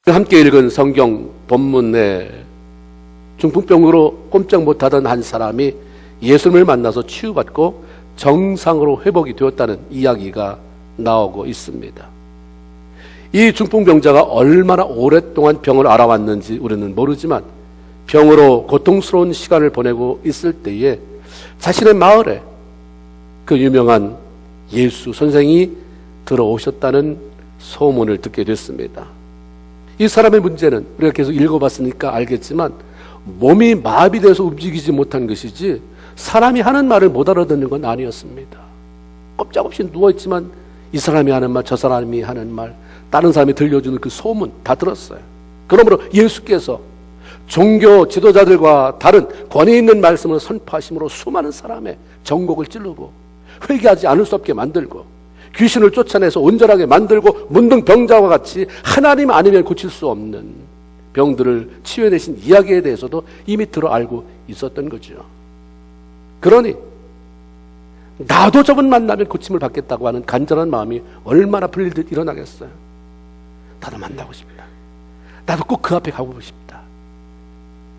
함께 읽은 성경 본문에 중풍병으로 꼼짝 못하던 한 사람이 예수님을 만나서 치유받고 정상으로 회복이 되었다는 이야기가 나오고 있습니다. 이 중풍병자가 얼마나 오랫동안 병을 앓아왔는지 우리는 모르지만 병으로 고통스러운 시간을 보내고 있을 때에 자신의 마을에 그 유명한 예수 선생이 들어오셨다는 소문을 듣게 됐습니다. 이 사람의 문제는 우리가 계속 읽어봤으니까 알겠지만 몸이 마비돼서 움직이지 못한 것이지 사람이 하는 말을 못 알아듣는 건 아니었습니다. 꼼짝없이 누워있지만 이 사람이 하는 말, 저 사람이 하는 말, 다른 사람이 들려주는 그 소문 다 들었어요. 그러므로 예수께서 종교 지도자들과 다른 권위 있는 말씀을 선포하심으로 수많은 사람의 정곡을 찌르고 회개하지 않을 수 없게 만들고 귀신을 쫓아내서 온전하게 만들고 문둥병자와 같이 하나님 아니면 고칠 수 없는 병들을 치유해내신 이야기에 대해서도 이미 들어 알고 있었던 거죠. 그러니 나도 저분 만나면 고침을 받겠다고 하는 간절한 마음이 얼마나 불일듯 일어나겠어요. 나도 만나고 싶다. 나도 꼭 그 앞에 가고 싶다.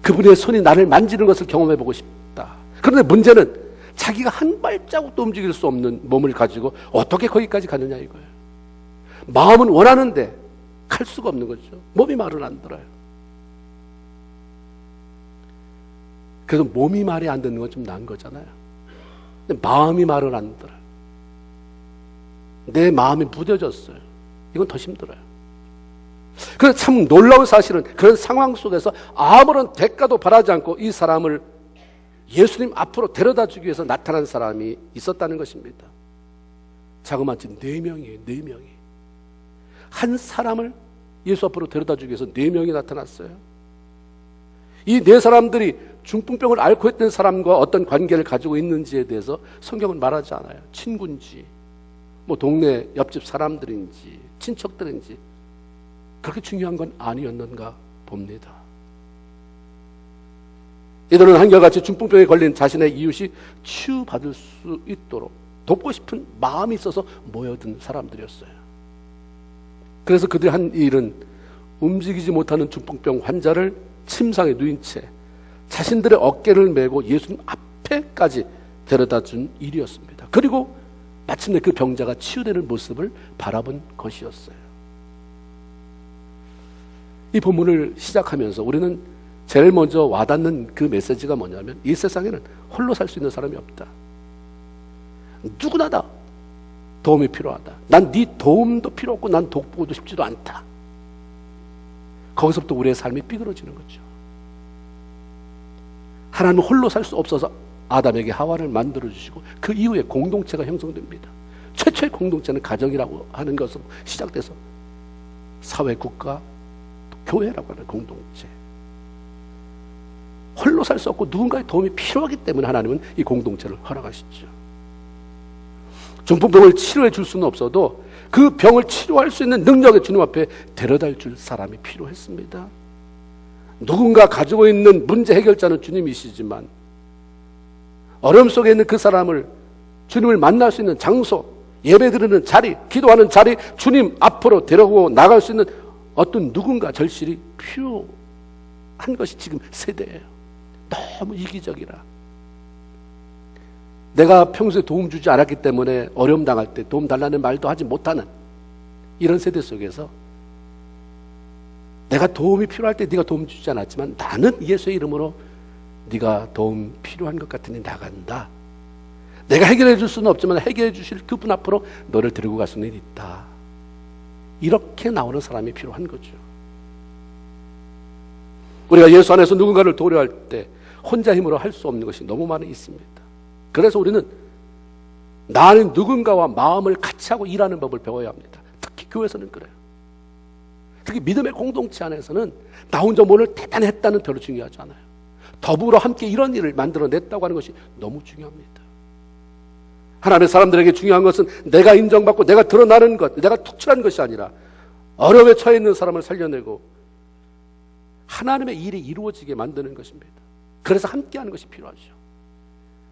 그분의 손이 나를 만지는 것을 경험해보고 싶다. 그런데 문제는 자기가 한 발자국도 움직일 수 없는 몸을 가지고 어떻게 거기까지 가느냐 이거예요. 마음은 원하는데 갈 수가 없는 거죠. 몸이 말을 안 들어요. 그래서 몸이 말이 안 듣는 건 좀 나은 거잖아요. 근데 마음이 말을 안 들어요. 내 마음이 무뎌졌어요. 이건 더 힘들어요. 그래서 참 놀라운 사실은 그런 상황 속에서 아무런 대가도 바라지 않고 이 사람을 예수님 앞으로 데려다 주기 위해서 나타난 사람이 있었다는 것입니다. 자그마치 4명이에요. 4명이. 한 사람을 예수 앞으로 데려다 주기 위해서 4명이 나타났어요. 이 4사람들이 중풍병을 앓고 있던 사람과 어떤 관계를 가지고 있는지에 대해서 성경은 말하지 않아요. 친구인지 뭐 동네 옆집 사람들인지 친척들인지 그렇게 중요한 건 아니었는가 봅니다. 이들은 한결같이 중풍병에 걸린 자신의 이웃이 치유받을 수 있도록 돕고 싶은 마음이 있어서 모여든 사람들이었어요. 그래서 그들이 한 일은 움직이지 못하는 중풍병 환자를 침상에 누인 채 자신들의 어깨를 메고 예수님 앞에까지 데려다 준 일이었습니다. 그리고 마침내 그 병자가 치유되는 모습을 바라본 것이었어요. 이 본문을 시작하면서 우리는 제일 먼저 와닿는 그 메시지가 뭐냐면 이 세상에는 홀로 살 수 있는 사람이 없다. 누구나 다 도움이 필요하다. 난 네 도움도 필요 없고 난 돕고도 싶지도 않다. 거기서부터 우리의 삶이 삐그러지는 거죠. 하나님은 홀로 살 수 없어서 아담에게 하와를 만들어주시고 그 이후에 공동체가 형성됩니다. 최초의 공동체는 가정이라고 하는 것으로 시작돼서 사회, 국가, 교회라고 하는 공동체. 홀로 살 수 없고 누군가의 도움이 필요하기 때문에 하나님은 이 공동체를 허락하시죠. 중풍병을 치료해 줄 수는 없어도 그 병을 치료할 수 있는 능력의 주님 앞에 데려다 줄 사람이 필요했습니다. 누군가 가지고 있는 문제 해결자는 주님이시지만 어려움 속에 있는 그 사람을 주님을 만날 수 있는 장소, 예배드리는 자리, 기도하는 자리, 주님 앞으로 데려오고 나갈 수 있는 어떤 누군가 절실히 필요한 것이 지금 세대예요. 너무 이기적이라. 내가 평소에 도움 주지 않았기 때문에 어려움 당할 때 도움 달라는 말도 하지 못하는 이런 세대 속에서 내가 도움이 필요할 때 네가 도움 주지 않았지만 나는 예수의 이름으로 네가 도움 필요한 것 같으니 나간다. 내가 해결해 줄 수는 없지만 해결해 주실 그분 앞으로 너를 데리고 갈 수는 있다. 이렇게 나오는 사람이 필요한 거죠. 우리가 예수 안에서 누군가를 도우려 할 때 혼자 힘으로 할 수 없는 것이 너무 많이 있습니다. 그래서 우리는 나는 누군가와 마음을 같이 하고 일하는 법을 배워야 합니다. 특히 교회에서는 그래요. 특히 믿음의 공동체 안에서는 나 혼자 오늘 대단했다는 별로 중요하지 않아요. 더불어 함께 이런 일을 만들어냈다고 하는 것이 너무 중요합니다. 하나님의 사람들에게 중요한 것은 내가 인정받고 내가 드러나는 것, 내가 특출한 것이 아니라 어려움에 처해 있는 사람을 살려내고 하나님의 일이 이루어지게 만드는 것입니다. 그래서 함께하는 것이 필요하죠.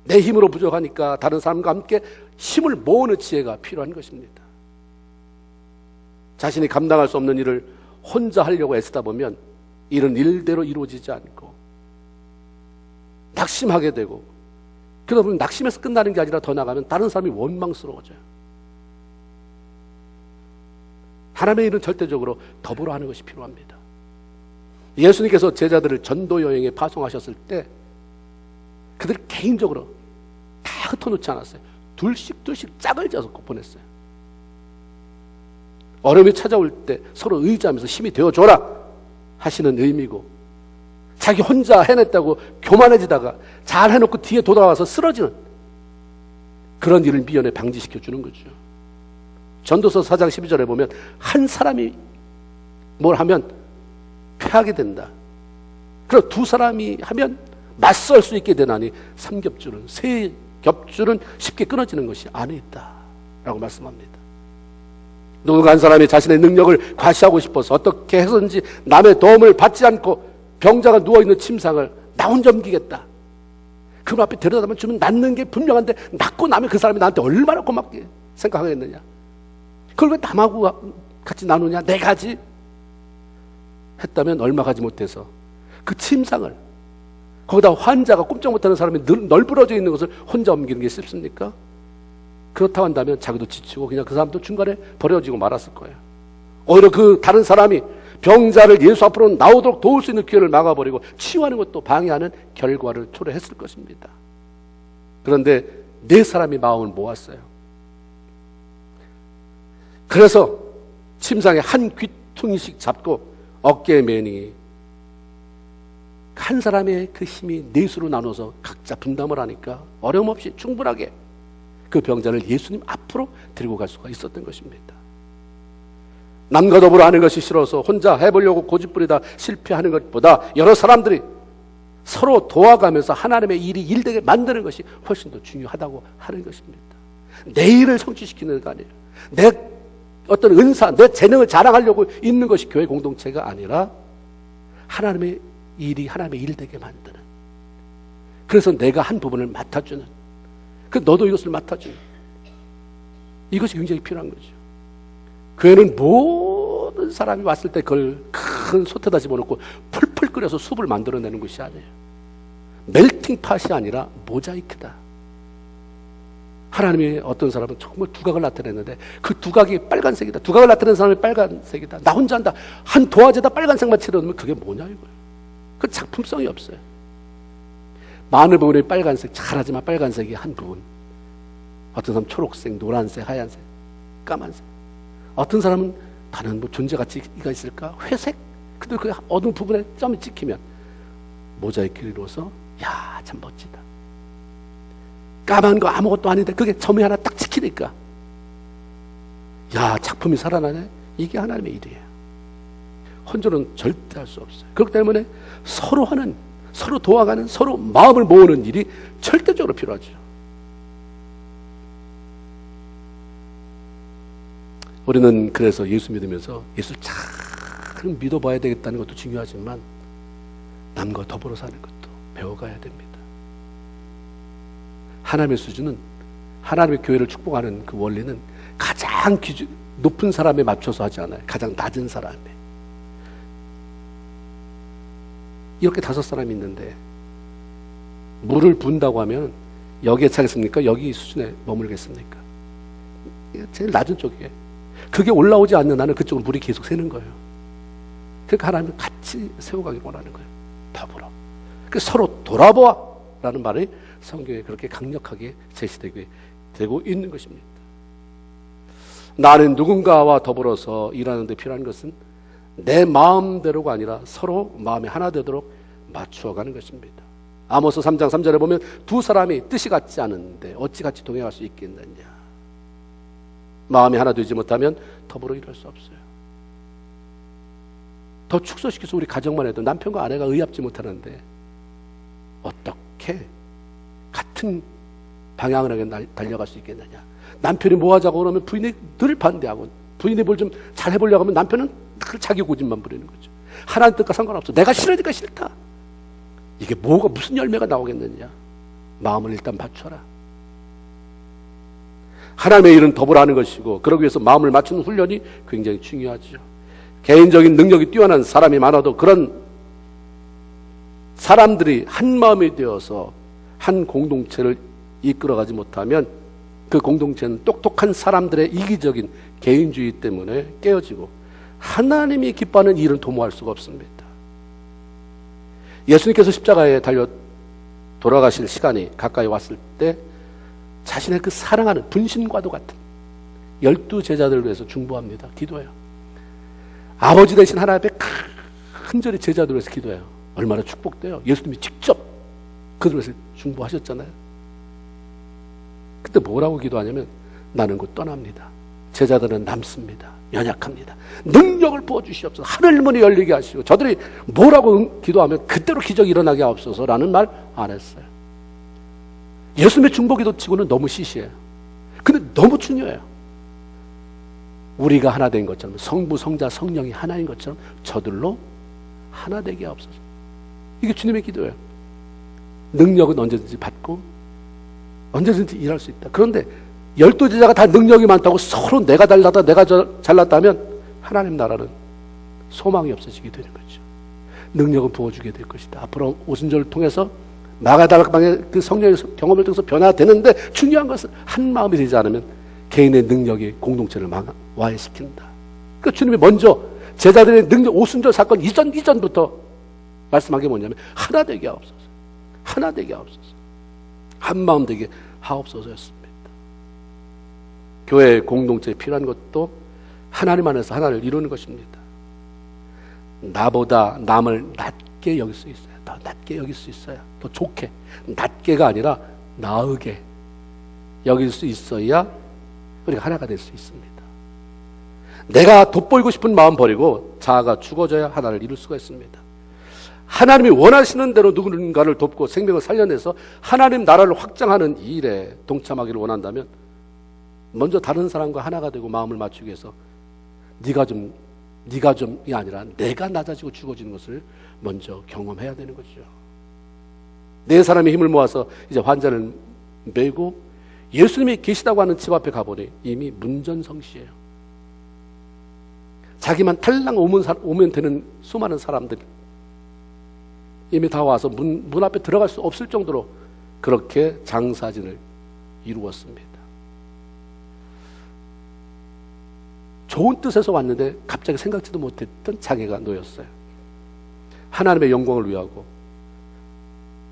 내 힘으로 부족하니까 다른 사람과 함께 힘을 모으는 지혜가 필요한 것입니다. 자신이 감당할 수 없는 일을 혼자 하려고 애쓰다 보면 일은 일대로 이루어지지 않고 낙심하게 되고, 그러다 보면 낙심해서 끝나는 게 아니라 더 나가면 다른 사람이 원망스러워져요. 하나님의 일은 절대적으로 더불어 하는 것이 필요합니다. 예수님께서 제자들을 전도 여행에 파송하셨을 때 그들 개인적으로 다 흩어놓지 않았어요. 둘씩 짝을 짜서 보냈어요. 어려움이 찾아올 때 서로 의지하면서 힘이 되어줘라 하시는 의미고, 자기 혼자 해냈다고 교만해지다가 잘 해놓고 뒤에 돌아와서 쓰러지는 그런 일을 미연에 방지시켜주는 거죠. 전도서 4장 12절에 보면 한 사람이 뭘 하면 패하게 된다. 그리고 두 사람이 하면 맞설 수 있게 되나니 삼겹줄은, 세 겹줄은 쉽게 끊어지는 것이 안에 있다 라고 말씀합니다. 누군가 한 사람이 자신의 능력을 과시하고 싶어서 어떻게 해서든지 남의 도움을 받지 않고 병자가 누워있는 침상을 나 혼자 옮기겠다. 그 앞에 데려다 주면 낫는 게 분명한데 낫고 나면 그 사람이 나한테 얼마나 고맙게 생각하겠느냐. 그걸 왜 남하고 같이 나누냐, 내 가지 했다면 얼마 가지 못해서 그 침상을, 거기다 환자가 꼼짝 못하는 사람이 널브러져 있는 것을 혼자 옮기는 게 쉽습니까? 그렇다고 한다면 자기도 지치고 그냥 그 사람도 중간에 버려지고 말았을 거예요. 오히려 그 다른 사람이 병자를 예수 앞으로 나오도록 도울 수 있는 기회를 막아버리고 치유하는 것도 방해하는 결과를 초래했을 것입니다. 그런데 네 사람이 마음을 모았어요. 그래서 침상에 한 귀퉁이씩 잡고 어깨에 매니 한 사람의 그 힘이 넷으로 나눠서 각자 분담을 하니까 어려움 없이 충분하게 그 병자를 예수님 앞으로 데리고 갈 수가 있었던 것입니다. 남과 더불어 하는 것이 싫어서 혼자 해보려고 고집부리다 실패하는 것보다 여러 사람들이 서로 도와가면서 하나님의 일이 일되게 만드는 것이 훨씬 더 중요하다고 하는 것입니다. 내 일을 성취시키는 거 아니에요. 내 어떤 은사, 내 재능을 자랑하려고 있는 것이 교회 공동체가 아니라 하나님의 일이 하나님의 일되게 만드는, 그래서 내가 한 부분을 맡아주는, 그 너도 이것을 맡아주는, 이것이 굉장히 필요한 거죠. 교회는 모든 사람이 왔을 때 그걸 큰 솥에다 집어넣고 풀풀 끓여서 숲을 만들어내는 것이 아니에요. 멜팅팟이 아니라 모자이크다. 하나님이 어떤 사람은 정말 두각을 나타냈는데 그 두각이 빨간색이다. 두각을 나타내는 사람이 빨간색이다. 나 혼자 한다. 한 도화지에다 빨간색만 칠해놓으면 그게 뭐냐 이거예요. 그 작품성이 없어요. 많은 부분이 빨간색, 잘하지만 빨간색이 한 부분. 어떤 사람은 초록색, 노란색, 하얀색, 까만색. 어떤 사람은 다른 뭐 존재 가치가 있을까? 회색? 근데 그 어두운 부분에 점이 찍히면 모자이크를 이루어서 야, 참 멋지다. 까만 거 아무것도 아닌데 그게 점이 하나 딱 찍히니까 야, 작품이 살아나네. 이게 하나님의 일이에요. 혼자는 절대 할 수 없어요. 그렇기 때문에 서로 하는, 서로 도와가는, 서로 마음을 모으는 일이 절대적으로 필요하죠. 우리는 그래서 예수 믿으면서 예수를 잘 믿어봐야 되겠다는 것도 중요하지만 남과 더불어 사는 것도 배워가야 됩니다. 하나님의 수준은, 하나님의 교회를 축복하는 그 원리는 가장 높은 사람에 맞춰서 하지 않아요. 가장 낮은 사람에. 이렇게 5사람이 있는데 물을 부은다고 하면 여기에 차겠습니까? 여기 수준에 머물겠습니까? 제일 낮은 쪽이에요. 그게 올라오지 않는 한은 그쪽으로 물이 계속 새는 거예요. 그러니까 하나님은 같이 세워가길 원하는 거예요. 더불어. 그래서 서로 돌아보아 라는 말이 성경에 그렇게 강력하게 제시되고 있는 것입니다. 나는 누군가와 더불어서 일하는 데 필요한 것은 내 마음대로가 아니라 서로 마음이 하나 되도록 맞추어가는 것입니다. 아모스 3장 3절에 보면 두 사람이 뜻이 같지 않은데 어찌 같이 동행할 수 있겠느냐. 마음이 하나 되지 못하면 더불어 일할 수 없어요. 더 축소시켜서 우리 가정만 해도 남편과 아내가 의합지 못하는데 어떻게 같은 방향을 하게 달려갈 수 있겠느냐. 남편이 뭐 하자고 그러면 부인이 늘 반대하고, 부인이 뭘 좀 잘 해보려고 하면 남편은 늘 자기 고집만 부리는 거죠. 하나님 뜻과 상관없어. 내가 싫으니까 싫다. 이게 뭐가 무슨 열매가 나오겠느냐. 마음을 일단 맞춰라. 하나님의 일은 더불어 하는 것이고, 그러기 위해서 마음을 맞추는 훈련이 굉장히 중요하죠. 개인적인 능력이 뛰어난 사람이 많아도 그런 사람들이 한 마음이 되어서 한 공동체를 이끌어가지 못하면 그 공동체는 똑똑한 사람들의 이기적인 개인주의 때문에 깨어지고 하나님이 기뻐하는 일은 도모할 수가 없습니다. 예수님께서 십자가에 달려 돌아가실 시간이 가까이 왔을 때 자신의 그 사랑하는 분신과도 같은 12제자들을 위해서 중보합니다. 기도해요. 아버지 되신 하나님 앞에 간절히 제자들을 위해서 기도해요. 얼마나 축복돼요. 예수님이 직접 그들을 위해서 중보하셨잖아요. 그때 뭐라고 기도하냐면 나는 곧 떠납니다. 제자들은 남습니다. 연약합니다. 능력을 부어주시옵소서. 하늘 문이 열리게 하시고 저들이 뭐라고 기도하면 그대로 기적이 일어나게 하옵소서라는 말 안 했어요. 예수님의 중보기도 치고는 너무 시시해요. 근데 너무 중요해요. 우리가 하나 된 것처럼 성부, 성자, 성령이 하나인 것처럼 저들로 하나 되게 하옵소서. 이게 주님의 기도예요. 능력은 언제든지 받고 언제든지 일할 수 있다. 그런데 12제자가 다 능력이 많다고 서로 내가 달라다 내가 잘났다면 하나님 나라는 소망이 없어지게 되는 거죠. 능력은 부어주게 될 것이다. 앞으로 오순절을 통해서 마가다락방의 그 성령의 경험을 통해서 변화되는데 중요한 것은 한 마음이 되지 않으면 개인의 능력이 공동체를 와해시킨다. 그러니까 주님이 먼저 제자들의 능력 오순절 사건 이전부터 말씀한 게 뭐냐면 하나 되게 하옵소서. 하나 되게 하옵소서. 한 마음 되게 하옵소서였습니다. 교회의 공동체에 필요한 것도 하나님 안에서 하나를 이루는 것입니다. 나보다 남을 낮게 여길 수 있어요. 더 낮게 여길 수 있어야, 더 좋게, 낮게가 아니라 나으게 여길 수 있어야 우리가 하나가 될 수 있습니다. 내가 돋보이고 싶은 마음 버리고 자아가 죽어져야 하나를 이룰 수가 있습니다. 하나님이 원하시는 대로 누군가를 돕고 생명을 살려내서 하나님 나라를 확장하는 이 일에 동참하기를 원한다면 먼저 다른 사람과 하나가 되고 마음을 맞추기 위해서 네가 좀이 아니라 내가 낮아지고 죽어지는 것을 먼저 경험해야 되는 거죠. 네 사람이 힘을 모아서 이제 환자를 메고 예수님이 계시다고 하는 집 앞에 가보니 이미 문전성시예요. 자기만 탈랑 오면 되는 수많은 사람들이 이미 다 와서 문 앞에 들어갈 수 없을 정도로 그렇게 장사진을 이루었습니다. 좋은 뜻에서 왔는데 갑자기 생각지도 못했던 장애가 놓였어요. 하나님의 영광을 위하고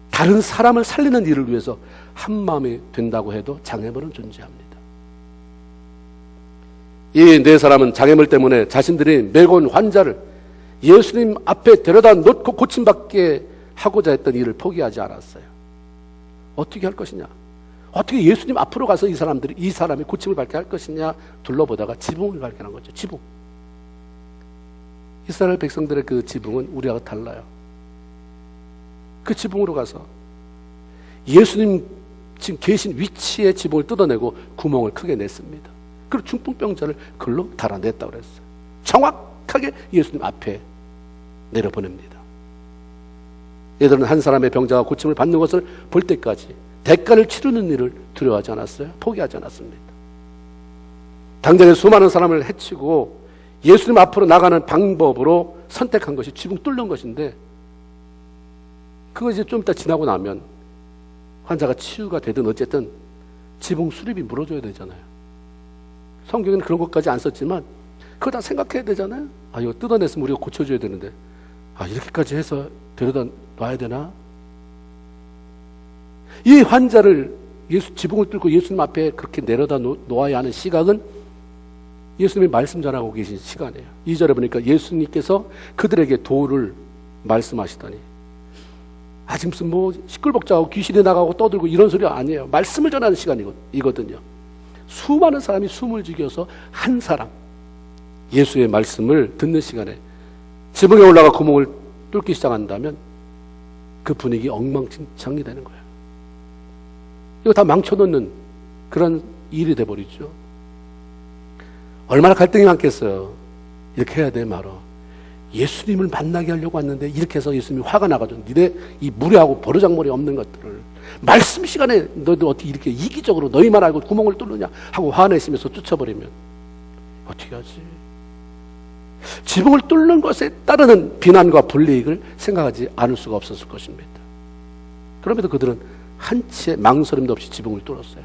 다른 사람을 살리는 일을 위해서 한 마음이 된다고 해도 장애물은 존재합니다. 이 네 사람은 장애물 때문에 자신들이 메고 온 환자를 예수님 앞에 데려다 놓고 고침받게 하고자 했던 일을 포기하지 않았어요. 어떻게 할 것이냐? 어떻게 예수님 앞으로 가서 이 사람이 고침을 받게 할 것이냐 둘러보다가 지붕을 발견한 거죠. 지붕. 이스라엘 백성들의 그 지붕은 우리하고 달라요. 그 지붕으로 가서 예수님 지금 계신 위치의 지붕을 뜯어내고 구멍을 크게 냈습니다. 그리고 중풍병자를 글로 달아냈다고 그랬어요. 정확하게 예수님 앞에 내려보냅니다. 얘들은 한 사람의 병자가 고침을 받는 것을 볼 때까지 대가를 치르는 일을 두려워하지 않았어요. 포기하지 않았습니다. 당장에 수많은 사람을 해치고 예수님 앞으로 나가는 방법으로 선택한 것이 지붕 뚫는 것인데 그것이 좀 이따 지나고 나면 환자가 치유가 되든 어쨌든 지붕 수립이 물어줘야 되잖아요. 성경에는 그런 것까지 안 썼지만 그거 다 생각해야 되잖아요. 아, 이거 뜯어냈으면 우리가 고쳐줘야 되는데 아, 이렇게까지 해서 데려다 놔야 되나? 이 환자를 지붕을 뚫고 예수님 앞에 그렇게 내려다 놓아야 하는 시각은 예수님이 말씀 전하고 계신 시간이에요. 2절에 보니까 예수님께서 그들에게 도를 말씀하시더니 아직 무슨 시끌벅적하고 귀신이 나가고 떠들고 이런 소리 아니에요. 말씀을 전하는 시간이거든요. 수많은 사람이 숨을 죽여서 한 사람 예수의 말씀을 듣는 시간에 지붕에 올라가 구멍을 뚫기 시작한다면 그 분위기 엉망진창이 되는 거예요. 이거 다 망쳐놓는 그런 일이 돼버리죠. 얼마나 갈등이 많겠어요. 이렇게 해야 돼 말어. 예수님을 만나게 하려고 왔는데 이렇게 해서 예수님이 화가 나가지고 니네 이 무례하고 버르장머리 없는 것들을 말씀 시간에 너희들 어떻게 이렇게 이기적으로 너희만 알고 구멍을 뚫느냐 하고 화내시면서 쫓아버리면 어떻게 하지? 지붕을 뚫는 것에 따르는 비난과 불이익을 생각하지 않을 수가 없었을 것입니다. 그럼에도 그들은 한치의 망설임도 없이 지붕을 뚫었어요.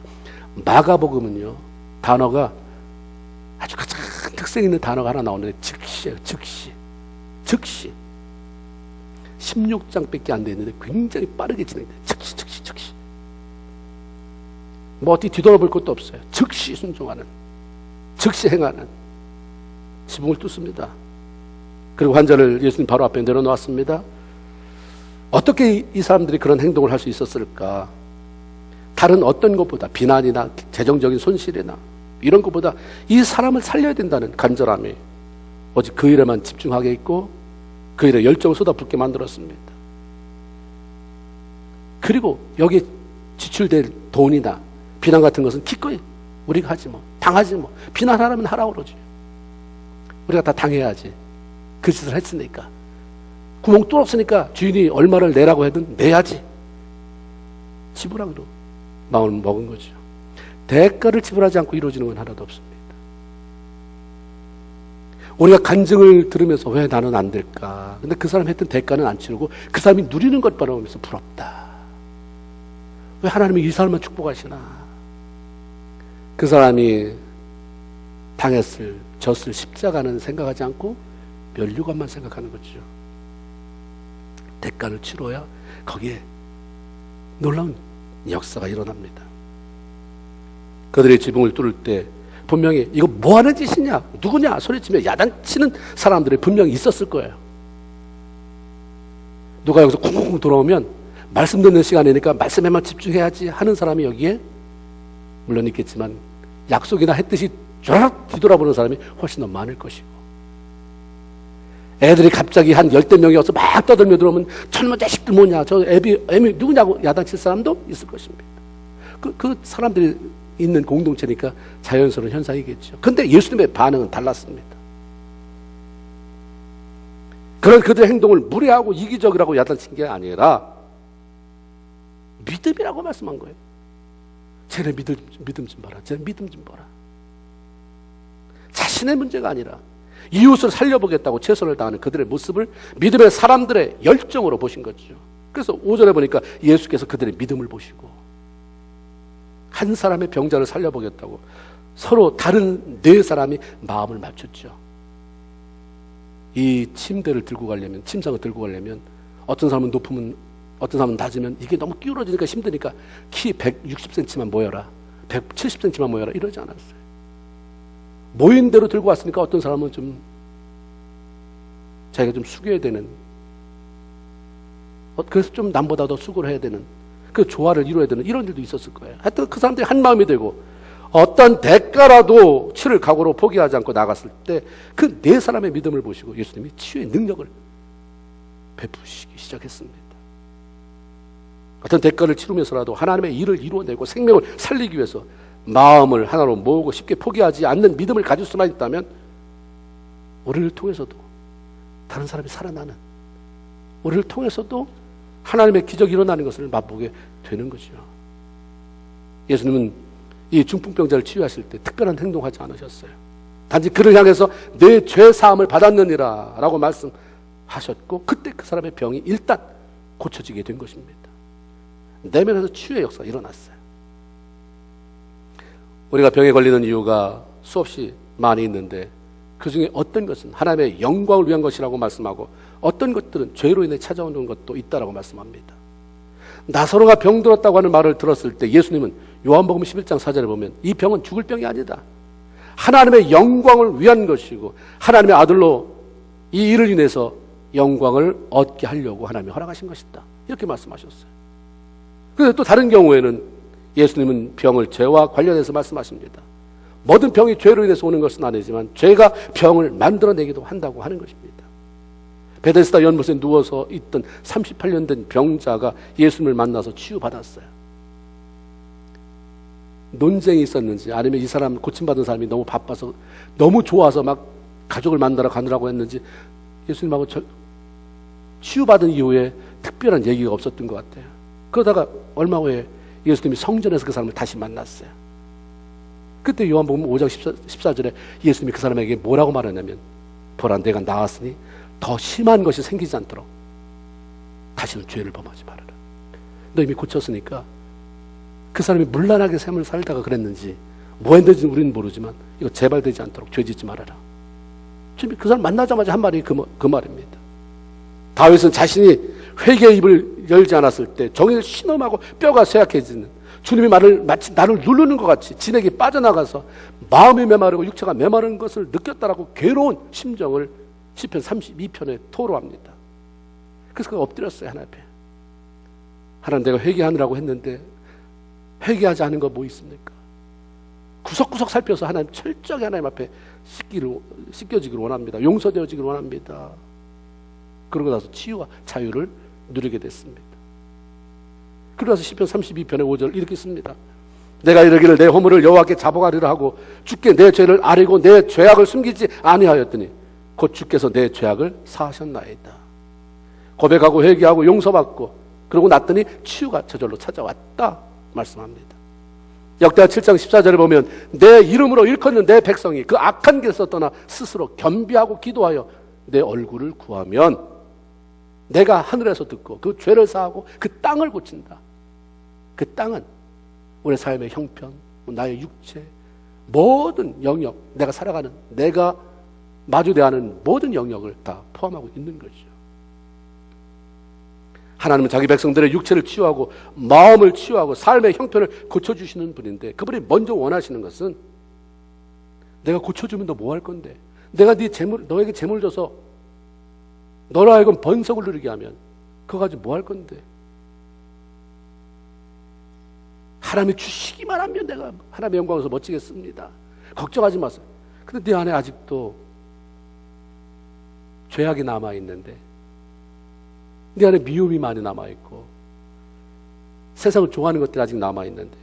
마가복음은요, 단어가 아주 가장 특색 있는 단어가 하나 나오는데 즉시예요. 즉시 16장밖에 안 돼 있는데 굉장히 빠르게 진행돼요. 즉시 뭐 어디 뒤돌아볼 것도 없어요. 즉시 순종하는, 즉시 행하는, 지붕을 뚫습니다. 그리고 환자를 예수님 바로 앞에 내려놓았습니다. 어떻게 이 사람들이 그런 행동을 할 수 있었을까? 다른 어떤 것보다, 비난이나 재정적인 손실이나 이런 것보다 이 사람을 살려야 된다는 간절함이 오직 그 일에만 집중하게 있고 그 일에 열정을 쏟아붓게 만들었습니다. 그리고 여기에 지출될 돈이나 비난 같은 것은 기꺼이 우리가 하지 뭐, 당하지 뭐, 비난하라면 하라고 그러지. 우리가 다 당해야지. 그 짓을 했으니까. 구멍 뚫었으니까 주인이 얼마를 내라고 하든 내야지. 지불하기로 마음을 먹은 거죠. 대가를 지불하지 않고 이루어지는 건 하나도 없습니다. 우리가 간증을 들으면서 왜 나는 안 될까? 근데 그 사람이 했던 대가는 안 치르고 그 사람이 누리는 것 바라보면서 부럽다. 왜 하나님이 이 사람만 축복하시나? 그 사람이 당했을, 졌을 십자가는 생각하지 않고 면류관만 생각하는 거죠. 대가를 치러야 거기에 놀라운 역사가 일어납니다. 그들의 지붕을 뚫을 때 분명히 이거 뭐하는 짓이냐, 누구냐 소리치며 야단치는 사람들이 분명히 있었을 거예요. 누가 여기서 쿵쿵 돌아오면 말씀 듣는 시간이니까 말씀에만 집중해야지 하는 사람이 여기에 물론 있겠지만 약속이나 했듯이 쫙 뒤돌아보는 사람이 훨씬 더 많을 것이고, 애들이 갑자기 한 10대 명이 와서 막 떠들며 들어오면 젊은 자식들 뭐냐, 저 애비 누구냐고 야단칠 사람도 있을 것입니다. 그 사람들이 있는 공동체니까 자연스러운 현상이겠죠. 근데 예수님의 반응은 달랐습니다. 그런 그들의 행동을 무례하고 이기적이라고 야단친 게 아니라 믿음이라고 말씀한 거예요. 쟤네 믿음 좀 봐라. 쟤네 믿음 좀 봐라. 자신의 문제가 아니라 이웃을 살려보겠다고 최선을 다하는 그들의 모습을 믿음의 사람들의 열정으로 보신 거죠. 그래서 5절에 보니까 예수께서 그들의 믿음을 보시고 한 사람의 병자를 살려보겠다고 서로 다른 네 사람이 마음을 맞췄죠. 이 침대를 들고 가려면, 침상을 들고 가려면 어떤 사람은 높으면 어떤 사람은 낮으면 이게 너무 기울어지니까 힘드니까 키 160cm만 모여라, 170cm만 모여라 이러지 않았어요. 모인 대로 들고 왔으니까 어떤 사람은 좀 자기가 좀 숙여야 되는, 그래서 좀 남보다 더 수고를 해야 되는, 그 조화를 이루어야 되는 이런 일도 있었을 거예요. 하여튼 그 사람들이 한 마음이 되고 어떤 대가라도 치를 각오로 포기하지 않고 나갔을 때 그 네 사람의 믿음을 보시고 예수님이 치유의 능력을 베푸시기 시작했습니다. 어떤 대가를 치르면서라도 하나님의 일을 이루어내고 생명을 살리기 위해서 마음을 하나로 모으고 쉽게 포기하지 않는 믿음을 가질 수만 있다면 우리를 통해서도 다른 사람이 살아나는, 우리를 통해서도 하나님의 기적이 일어나는 것을 맛보게 되는 거죠. 예수님은 이 중풍병자를 치유하실 때 특별한 행동하지 않으셨어요. 단지 그를 향해서 내 죄 사함을 받았느니라 라고 말씀하셨고 그때 그 사람의 병이 일단 고쳐지게 된 것입니다. 내면에서 치유의 역사가 일어났어요. 우리가 병에 걸리는 이유가 수없이 많이 있는데 그 중에 어떤 것은 하나님의 영광을 위한 것이라고 말씀하고 어떤 것들은 죄로 인해 찾아오는 것도 있다라고 말씀합니다. 나사로가 병들었다고 하는 말을 들었을 때 예수님은 요한복음 11장 4절에 보면 이 병은 죽을 병이 아니다, 하나님의 영광을 위한 것이고 하나님의 아들로 이 일을 인해서 영광을 얻게 하려고 하나님이 허락하신 것이다, 이렇게 말씀하셨어요. 그런데 또 다른 경우에는 예수님은 병을 죄와 관련해서 말씀하십니다. 모든 병이 죄로 인해서 오는 것은 아니지만 죄가 병을 만들어내기도 한다고 하는 것입니다. 베데스다 연못에 누워서 있던 38년 된 병자가 예수님을 만나서 치유받았어요. 논쟁이 있었는지 아니면 이 사람 고침받은 사람이 너무 바빠서 너무 좋아서 막 가족을 만나러 가느라고 했는지 예수님하고 치유받은 이후에 특별한 얘기가 없었던 것 같아요. 그러다가 얼마 후에 예수님이 성전에서 그 사람을 다시 만났어요. 그때 요한복음 5장 14절에 예수님이 그 사람에게 뭐라고 말했냐면 보라, 내가 나왔으니 더 심한 것이 생기지 않도록 다시는 죄를 범하지 말아라. 너 이미 고쳤으니까. 그 사람이 문란하게 삶을 살다가 그랬는지 뭐 했는지 우리는 모르지만 이거 재발되지 않도록 죄 짓지 말아라. 지금 그 사람 만나자마자 한 말이 그 말입니다. 다윗은 자신이 회개의 입을 열지 않았을 때 정의를 신음하고 뼈가 쇠약해지는, 주님의 말을 마치 나를 누르는 것 같이 진에게 빠져나가서 마음이 메마르고 육체가 메마른 것을 느꼈다라고 괴로운 심정을 시편 32편에 토로합니다. 그래서 그가 엎드렸어요, 하나님 앞에. 하나님, 내가 회개하느라고 했는데 회개하지 않은 거 뭐 있습니까? 구석구석 살펴서 하나님 철저하게 하나님 앞에 씻겨지기를 원합니다. 용서되어지기를 원합니다. 그러고 나서 치유와 자유를 누리게 됐습니다. 그러고 나서 시편 32편의 5절 이렇게 씁니다. 내가 이르기를 내 허물을 여호와께 자복하리라 하고 주께 내 죄를 아뢰고 내 죄악을 숨기지 아니하였더니 곧 주께서 내 죄악을 사하셨나이다. 고백하고 회개하고 용서받고 그러고 났더니 치유가 저절로 찾아왔다 말씀합니다. 역대하 7장 14절에 보면 내 이름으로 일컫는 내 백성이 그 악한 길에서 떠나 스스로 겸비하고 기도하여 내 얼굴을 구하면 내가 하늘에서 듣고 그 죄를 사하고 그 땅을 고친다. 그 땅은 우리 삶의 형편, 나의 육체, 모든 영역, 내가 살아가는, 내가 마주 대하는 모든 영역을 다 포함하고 있는 거죠. 하나님은 자기 백성들의 육체를 치유하고 마음을 치유하고 삶의 형편을 고쳐주시는 분인데, 그분이 먼저 원하시는 것은 내가 고쳐주면 너 뭐 할 건데, 내가 너에게 재물 줘서 너로 하여금 번성을 누리게 하면 그거 가지고 뭐 할 건데, 하나님이 주시기만 하면 내가 하나님의 영광에서 멋지겠습니다. 걱정하지 마세요. 근데 네 안에 아직도 죄악이 남아있는데, 네 안에 미움이 많이 남아있고 세상을 좋아하는 것들이 아직 남아있는데,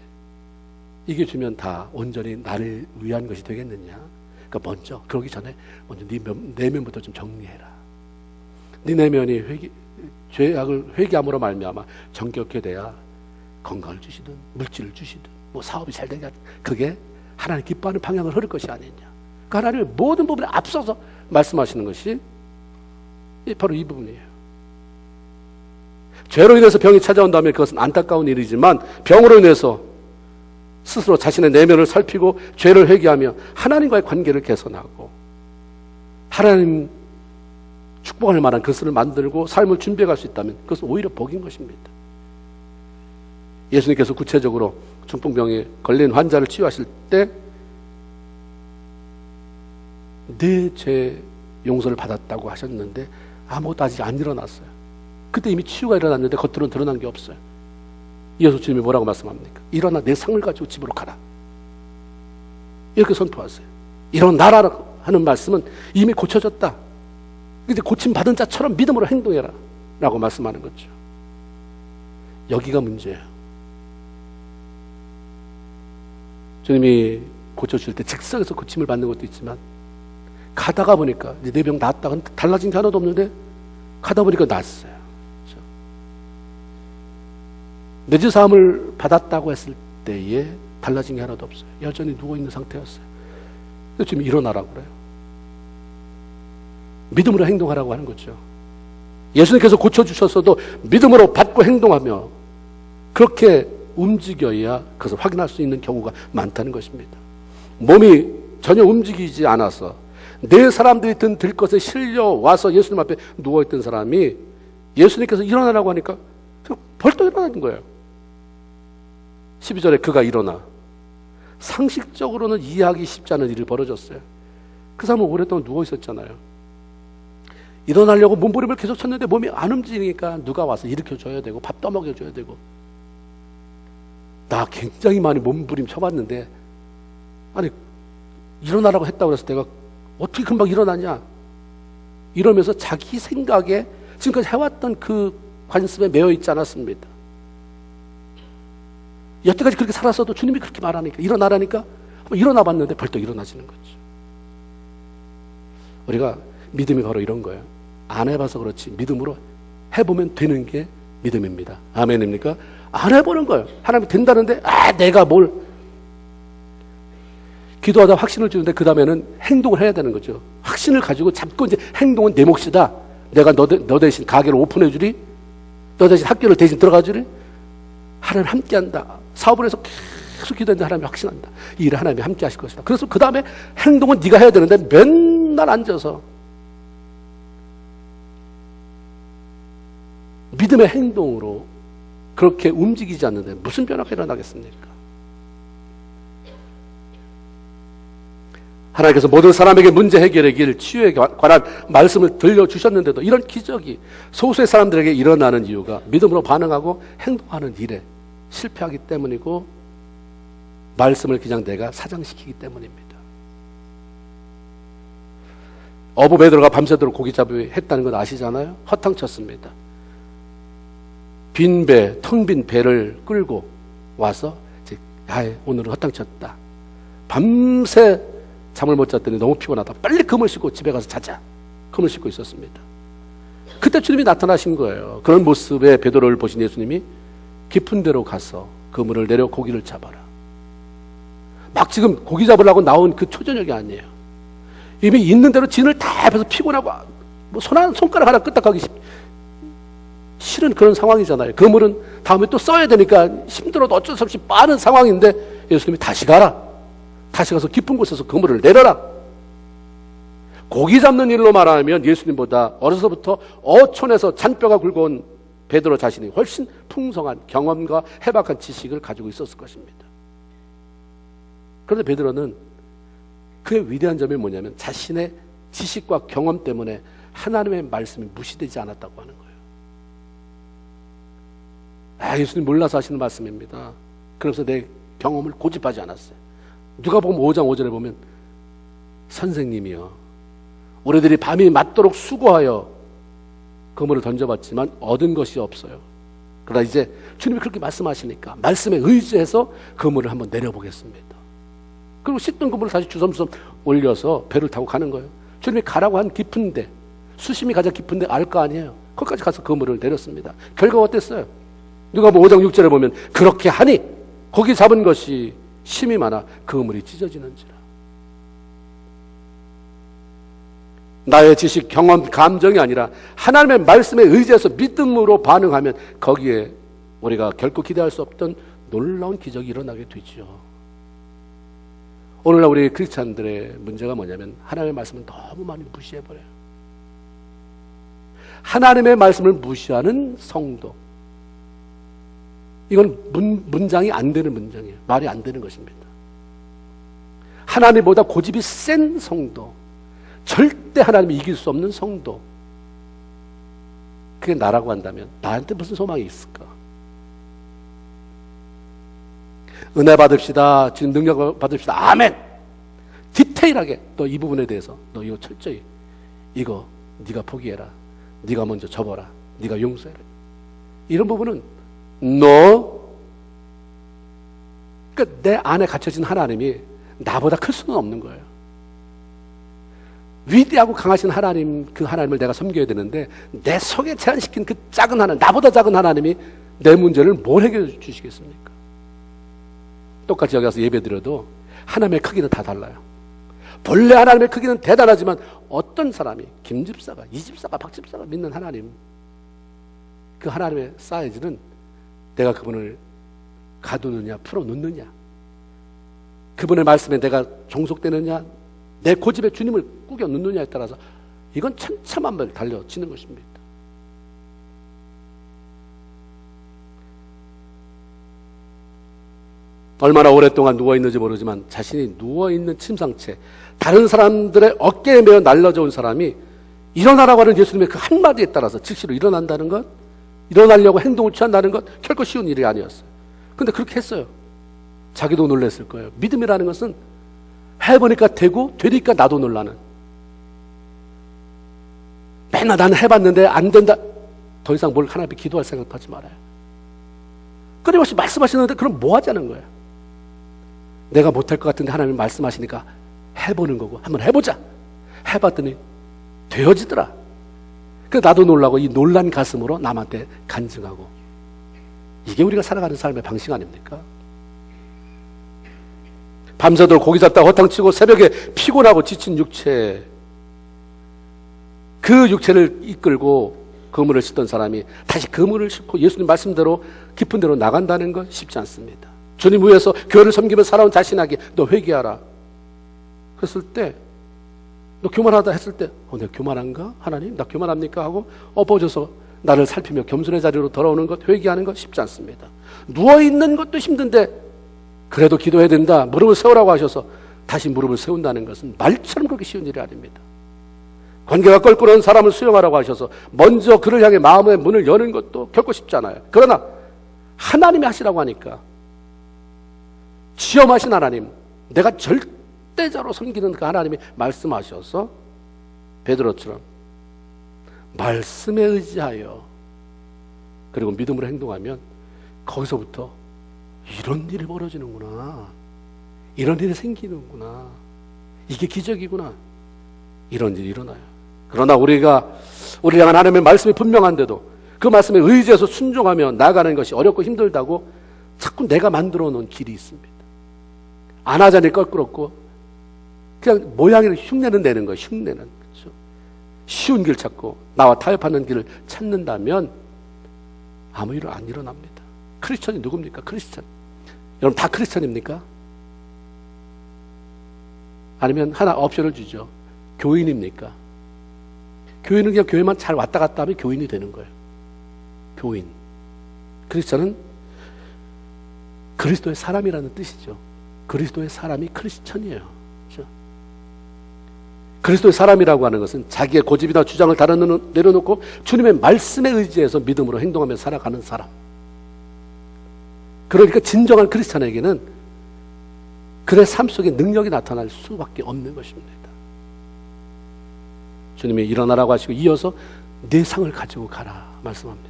이게 주면 다 온전히 나를 위한 것이 되겠느냐? 그러니까 먼저 그러기 전에 먼저 네 내면부터 좀 정리해라. 네 내면이 죄악을 회개함으로 말미암아 정결케 돼야 건강을 주시든 물질을 주시든 뭐 사업이 잘 되게 하든 그게 하나님 기뻐하는 방향을 흐를 것이 아니냐. 그 하나님의 모든 부분에 앞서서 말씀하시는 것이 바로 이 부분이에요. 죄로 인해서 병이 찾아온다면 그것은 안타까운 일이지만, 병으로 인해서 스스로 자신의 내면을 살피고 죄를 회개하며 하나님과의 관계를 개선하고 하나님 축복할 만한 것을 만들고 삶을 준비해갈 수 있다면 그것은 오히려 복인 것입니다. 예수님께서 구체적으로 중풍병에 걸린 환자를 치유하실 때 내 죄 용서를 받았다고 하셨는데 아무것도 아직 안 일어났어요. 그때 이미 치유가 일어났는데 겉으로는 드러난 게 없어요. 예수 주님이 뭐라고 말씀합니까? 일어나 내 상을 가지고 집으로 가라. 이렇게 선포하세요. 일어나라 하는 말씀은 이미 고쳐졌다. 이제 고침받은 자처럼 믿음으로 행동해라 라고 말씀하는 거죠. 여기가 문제예요. 주님이 고쳐줄 때 즉석에서 고침을 받는 것도 있지만, 가다가 보니까 내 병 낫다가 달라진 게 하나도 없는데 가다 보니까 낫어요. 그렇죠? 내주사함을 받았다고 했을 때에 달라진 게 하나도 없어요. 여전히 누워있는 상태였어요. 지금 일어나라고 그래요. 믿음으로 행동하라고 하는 거죠. 예수님께서 고쳐주셨어도 믿음으로 받고 행동하며 그렇게 움직여야 그것을 확인할 수 있는 경우가 많다는 것입니다. 몸이 전혀 움직이지 않아서 네 사람들이 든 들것에 실려와서 예수님 앞에 누워있던 사람이 예수님께서 일어나라고 하니까 벌떡 일어나는 거예요. 12절에 그가 일어나, 상식적으로는 이해하기 쉽지 않은 일이 벌어졌어요. 그 사람은 오랫동안 누워있었잖아요. 일어나려고 몸부림을 계속 쳤는데 몸이 안 움직이니까 누가 와서 일으켜줘야 되고 밥 떠먹여줘야 되고, 나 굉장히 많이 몸부림 쳐봤는데 아니 일어나라고 했다고 해서 내가 어떻게 금방 일어나냐 이러면서 자기 생각에 지금까지 해왔던 그 관습에 매여 있지 않았습니다. 여태까지 그렇게 살았어도 주님이 그렇게 말하니까 일어나라니까 일어나 봤는데 벌떡 일어나지는 거죠. 우리가 믿음이 바로 이런 거예요. 안 해봐서 그렇지 믿음으로 해보면 되는 게 믿음입니다. 아멘입니까? 안 해보는 거예요. 하나님이 된다는데 내가 뭘 기도하다 확신을 주는데 그 다음에는 행동을 해야 되는 거죠. 확신을 가지고 잡고 이제 행동은 내 몫이다. 내가 너 대신 가게를 오픈해 주리. 너 대신 학교를 대신 들어가 주리. 하나님 함께 한다. 사업을 해서 계속 기도했는데 하나님이 확신한다. 이 일을 하나님이 함께 하실 것이다. 그래서 그 다음에 행동은 네가 해야 되는데 맨날 앉아서 믿음의 행동으로 그렇게 움직이지 않는데 무슨 변화가 일어나겠습니까? 하나님께서 모든 사람에게 문제 해결의 길, 치유에 관한 말씀을 들려주셨는데도 이런 기적이 소수의 사람들에게 일어나는 이유가 믿음으로 반응하고 행동하는 일에 실패하기 때문이고 말씀을 그냥 내가 사장시키기 때문입니다. 어부 베드로가 밤새도록 고기 잡이 했다는 건 아시잖아요? 허탕쳤습니다. 빈 배, 텅 빈 배를 끌고 와서 오늘은 허탕쳤다. 밤새 잠을 못 잤더니 너무 피곤하다. 빨리 그물 싣고 집에 가서 자자. 그물 싣고 있었습니다. 그때 주님이 나타나신 거예요. 그런 모습의 베드로를 보신 예수님이 깊은 데로 가서 그물을 내려 고기를 잡아라. 막 지금 고기 잡으려고 나온 그 초저녁이 아니에요. 이미 있는 대로 진을 다 해서 피곤하고 뭐 손가락 하나 끄떡하기 싫은 그런 상황이잖아요. 그물은 다음에 또 써야 되니까 힘들어도 어쩔 수 없이 빠른 상황인데 예수님이 다시 가라. 다시 가서 깊은 곳에서 그물을 내려라. 고기 잡는 일로 말하면 예수님보다 어려서부터 어촌에서 잔뼈가 굵어온 베드로 자신이 훨씬 풍성한 경험과 해박한 지식을 가지고 있었을 것입니다. 그런데 베드로는 그의 위대한 점이 뭐냐면 자신의 지식과 경험 때문에 하나님의 말씀이 무시되지 않았다고 하는 거예요. 예수님 몰라서 하시는 말씀입니다. 그래서 내 경험을 고집하지 않았어요. 누가 보면 5장 5절에 보면 선생님이여 우리들이 밤이 맞도록 수고하여 그물을 던져봤지만 얻은 것이 없어요. 그러나 이제 주님이 그렇게 말씀하시니까 말씀에 의지해서 그물을 한번 내려보겠습니다. 그리고 씻던 그물을 다시 주섬주섬 올려서 배를 타고 가는 거예요. 주님이 가라고 한 깊은데 수심이 가장 깊은데 알 거 아니에요. 거기까지 가서 그물을 내렸습니다. 결과가 어땠어요? 누가 뭐 5장 6절에 보면 그렇게 하니 거기 잡은 것이 힘이 많아 그물이 찢어지는지라. 나의 지식, 경험, 감정이 아니라 하나님의 말씀에 의지해서 믿음으로 반응하면 거기에 우리가 결코 기대할 수 없던 놀라운 기적이 일어나게 되죠. 오늘날 우리 크리스찬들의 문제가 뭐냐면 하나님의 말씀을 너무 많이 무시해버려요. 하나님의 말씀을 무시하는 성도. 이건 문장이 안 되는 문장이에요. 말이 안 되는 것입니다. 하나님보다 고집이 센 성도, 절대 하나님이 이길 수 없는 성도, 그게 나라고 한다면 나한테 무슨 소망이 있을까? 은혜 받읍시다. 지금 능력 받읍시다. 아멘. 디테일하게 너 이 부분에 대해서 너 이거 철저히 이거 네가 포기해라. 네가 먼저 접어라. 네가 용서해라. 이런 부분은 그러니까 내 안에 갇혀진 하나님이 나보다 클 수는 없는 거예요. 위대하고 강하신 하나님, 그 하나님을 내가 섬겨야 되는데 내 속에 제한시킨 그 작은 하나님, 나보다 작은 하나님이 내 문제를 뭘 해결해 주시겠습니까? 똑같이 여기 와서 예배 드려도 하나님의 크기는 다 달라요. 본래 하나님의 크기는 대단하지만 어떤 사람이 김집사가, 이집사가, 박집사가 믿는 하나님, 그 하나님의 사이즈는 내가 그분을 가두느냐 풀어놓느냐, 그분의 말씀에 내가 종속되느냐, 내 고집에 주님을 꾸겨 넣느냐에 따라서 이건 천차만별 달려지는 것입니다. 얼마나 오랫동안 누워있는지 모르지만 자신이 누워있는 침상채, 다른 사람들의 어깨에 매어 날려져 온 사람이 일어나라고 하는 예수님의 그 한마디에 따라서 즉시로 일어난다는 것, 일어나려고 행동을 취한다는 것 결코 쉬운 일이 아니었어요. 근데 그렇게 했어요. 자기도 놀랐을 거예요. 믿음이라는 것은 해보니까 되고 되니까 나도 놀라는, 맨날 나는 해봤는데 안 된다, 더 이상 뭘 하나님 앞에 기도할 생각도 하지 말아요. 끊임없이 말씀하시는데 그럼 뭐 하자는 거예요? 내가 못할 것 같은데 하나님이 말씀하시니까 해보는 거고, 한번 해보자. 해봤더니 되어지더라. 그래서 나도 놀라고 이 놀란 가슴으로 남한테 간증하고, 이게 우리가 살아가는 삶의 방식 아닙니까? 밤새도록 고기 잡다가 허탕치고 새벽에 피곤하고 지친 육체, 그 육체를 이끌고 그물을 싣던 사람이 다시 그물을 싣고 예수님 말씀대로 깊은 데로 나간다는 건 쉽지 않습니다. 주님 위해서 교회를 섬기며 살아온 자신에게 너 회개하라 그랬을 때, 너 교만하다 했을 때 내가 교만한가? 하나님 나 교만합니까? 하고 엎어져서 나를 살피며 겸손의 자리로 돌아오는 것, 회개하는 것 쉽지 않습니다. 누워있는 것도 힘든데 그래도 기도해야 된다, 무릎을 세우라고 하셔서 다시 무릎을 세운다는 것은 말처럼 그렇게 쉬운 일이 아닙니다. 관계가 껄끄러운 사람을 수용하라고 하셔서 먼저 그를 향해 마음의 문을 여는 것도 결코 쉽지 않아요. 그러나 하나님이 하시라고 하니까, 지엄하신 하나님, 내가 절대자로 섬기는 그 하나님이 말씀하셔서 베드로처럼 말씀에 의지하여 그리고 믿음으로 행동하면 거기서부터 이런 일이 벌어지는구나, 이런 일이 생기는구나, 이게 기적이구나, 이런 일이 일어나요. 그러나 우리를 향한 하나님의 말씀이 분명한데도 그 말씀에 의지해서 순종하며 나아가는 것이 어렵고 힘들다고 자꾸 내가 만들어 놓은 길이 있습니다. 안 하자니 껄끄럽고 그냥 모양이랑 흉내는 내는 거예요. 흉내는. 그렇죠? 쉬운 길 찾고 나와 타협하는 길을 찾는다면 아무 일 안 일어납니다. 크리스천이 누굽니까? 크리스천. 여러분 다 크리스천입니까? 아니면 하나 옵션을 주죠. 교인입니까? 교인은 그냥 교회만 잘 왔다 갔다 하면 교인이 되는 거예요. 교인. 크리스천은 그리스도의 사람이라는 뜻이죠. 그리스도의 사람이 크리스천이에요. 그렇죠? 그리스도의 사람이라고 하는 것은 자기의 고집이나 주장을 다 내려놓고 주님의 말씀에 의지해서 믿음으로 행동하며 살아가는 사람. 그러니까 진정한 크리스천에게는 그의 삶 속에 능력이 나타날 수밖에 없는 것입니다. 주님이 일어나라고 하시고 이어서 내 상을 가지고 가라 말씀합니다.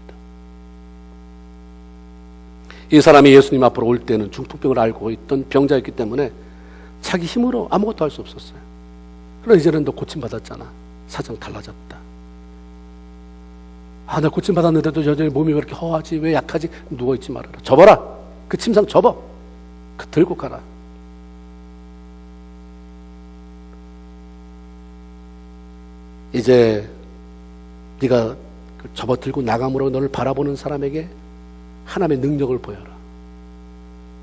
이 사람이 예수님 앞으로 올 때는 중풍병을 앓고 있던 병자였기 때문에 자기 힘으로 아무것도 할 수 없었어요. 그러나 이제는 너 고침받았잖아. 사정 달라졌다. 나 고침받았는데도 여전히 몸이 왜 이렇게 허하지? 왜 약하지? 누워있지 말아라. 접어라. 그 침상 접어. 들고 가라. 이제 네가 접어들고 나감으로 너를 바라보는 사람에게 하나님의 능력을 보여라.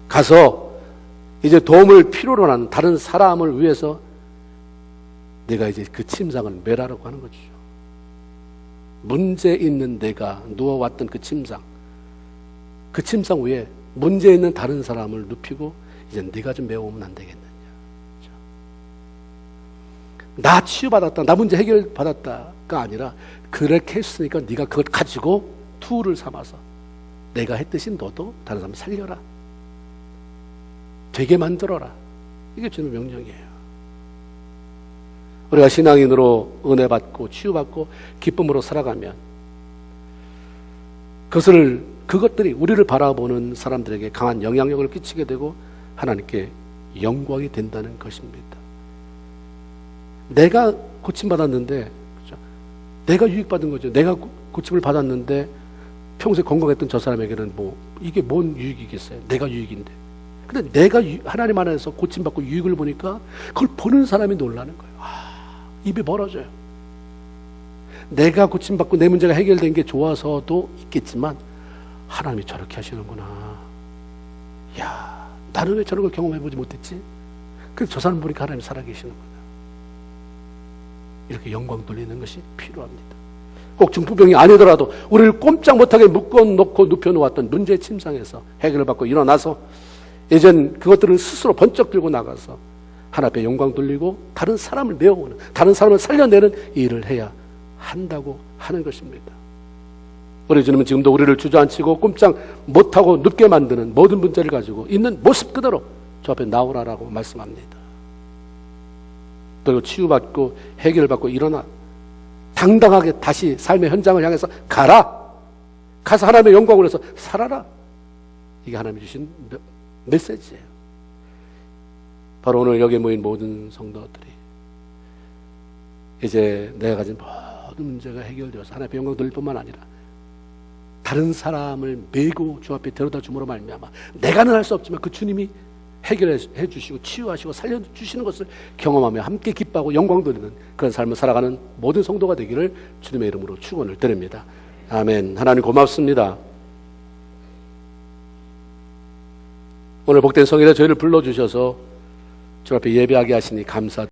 가서 이제 도움을 필요로 하는 다른 사람을 위해서 내가 이제 그 침상을 매라라고 하는 거죠. 문제 있는 내가 누워왔던 그 침상 위에 문제 있는 다른 사람을 눕히고 이제 네가 좀 메워오면 안 되겠느냐. 나 치유받았다, 나 문제 해결받았다가 아니라 그렇게 했으니까 네가 그걸 가지고 툴을 삼아서 내가 했듯이 너도 다른 사람 살려라, 되게 만들어라. 이게 주님의 명령이에요. 우리가 신앙인으로 은혜 받고 치유받고 기쁨으로 살아가면 그것들이 우리를 바라보는 사람들에게 강한 영향력을 끼치게 되고 하나님께 영광이 된다는 것입니다. 내가 고침받았는데, 그렇죠? 내가 유익받은 거죠. 내가 고침을 받았는데 평소에 건강했던 저 사람에게는 이게 뭔 유익이겠어요? 내가 유익인데. 근데 내가 하나님 안에서 고침받고 유익을 보니까 그걸 보는 사람이 놀라는 거예요. 입이 벌어져요. 내가 고침받고 내 문제가 해결된 게 좋아서도 있겠지만 하나님이 저렇게 하시는구나. 야, 나는 왜 저런 걸 경험해보지 못했지? 그래서 저 사람 보니까 하나님이 살아계시는구나. 이렇게 영광 돌리는 것이 필요합니다. 꼭 중풍병이 아니더라도 우리를 꼼짝 못하게 묶어놓고 눕혀놓았던 문제의 침상에서 해결을 받고 일어나서 이젠 그것들을 스스로 번쩍 들고 나가서 하나님 앞에 영광 돌리고 다른 사람을 메워오는, 다른 사람을 살려내는 일을 해야 한다고 하는 것입니다. 우리 주님은 지금도 우리를 주저앉히고 꼼짝 못하고 눕게 만드는 모든 문제를 가지고 있는 모습 그대로 저 앞에 나오라라고 말씀합니다. 그리고 치유받고 해결받고 일어나 당당하게 다시 삶의 현장을 향해서 가라. 가서 하나님의 영광을 위해서 살아라. 이게 하나님이 주신 메시지예요. 바로 오늘 여기에 모인 모든 성도들이 이제 내가 가진 모든 문제가 해결되어서 하나님의 영광 돌릴 뿐만 아니라 다른 사람을 메고 주 앞에 데려다 줌으로 말미암아 내가는 할 수 없지만 그 주님이 해결해 주시고 치유하시고 살려주시는 것을 경험하며 함께 기뻐하고 영광 돌리는 그런 삶을 살아가는 모든 성도가 되기를 주님의 이름으로 축원을 드립니다. 아멘. 하나님 고맙습니다. 오늘 복된 성일에 저희를 불러주셔서 주 앞에 예배하게 하시니 감사드립니다.